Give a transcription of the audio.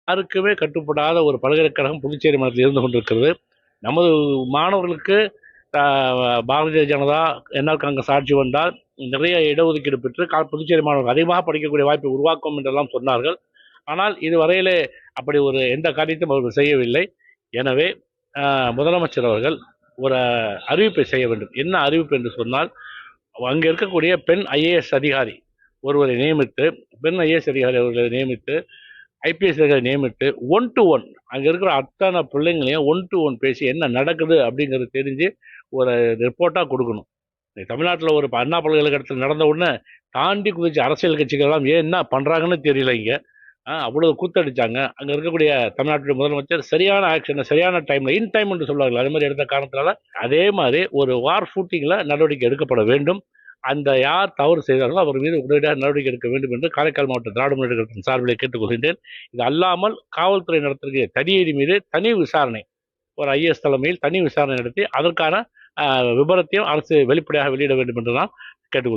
யாருக்குமே கட்டுப்படாத ஒரு பல்கலைக்கழகம் புதுச்சேரி மாநிலத்தில் இருந்து கொண்டிருக்கிறது. நமது மாணவர்களுக்கு பாரதிய ஜனதா என்ஆர் காங்கிரஸ் ஆட்சி வந்தால் நிறைய இடஒதுக்கீடு பெற்று புதுச்சேரி மாணவர்கள் அதிகமாக படிக்கக்கூடிய வாய்ப்பை உருவாக்கும் என்றெல்லாம் சொன்னார்கள். ஆனால் இதுவரையிலே அப்படி ஒரு எந்த காரியத்தையும் அவர்கள் செய்யவில்லை. எனவே முதலமைச்சர் அவர்கள் ஒரு அறிவிப்பை செய்ய வேண்டும். என்ன அறிவிப்பு என்று சொன்னால், அங்கே இருக்கக்கூடிய பெண் ஐஏஎஸ் அதிகாரி ஒருவரை நியமித்து, பெண் ஐஏஎஸ் அதிகாரி அவர்களை நியமித்து, ஐபிஎஸ் அதிகாரி நியமித்து 1 to 1 அங்கே இருக்கிற அத்தனை பிள்ளைங்களையும் 1 to 1 பேசி என்ன நடக்குது அப்படிங்கிறது தெரிஞ்சு ஒரு ரிப்போர்ட்டாக கொடுக்கணும். தமிழ்நாட்டில் ஒரு அண்ணா பல்கலைக்கழகத்தில் நடந்த உடனே தாண்டி குதிச்சு அரசியல் கட்சிகள் எல்லாம் ஏன் என்ன பண்ணுறாங்கன்னு தெரியல. இங்கே அவ்வளோ கூத்தடிச்சாங்க. அங்கே இருக்கக்கூடிய தமிழ்நாட்டுடைய முதலமைச்சர் சரியான ஆக்ஷனை சரியான டைமில் இன் டைம் என்று சொல்வார்கள், அது மாதிரி எடுத்த காரணத்தினால அதே மாதிரி ஒரு வார் ஃபூட்டிங்கில் நடவடிக்கை எடுக்கப்பட வேண்டும். அந்த யார் தவறு செய்தார்களோ அவர் மீது உடனடியாக நடவடிக்கை எடுக்க வேண்டும் என்று காரைக்கால் மாவட்ட திராவிட முன்னேற்ற கழகத்தின் சார்பில் கேட்டுக்கொள்கின்றேன். இது அல்லாமல் காவல்துறை நடத்துகிற தனியீதி மீது தனி விசாரணை, ஒரு ஐஏஎஸ் தலைமையில் தனி விசாரணை நடத்தி அதற்கான விபரத்தையும் அரசு வெளிப்படையாக வெளியிட வேண்டும் என்று நான் கேட்டுக்கொள்கிறேன்.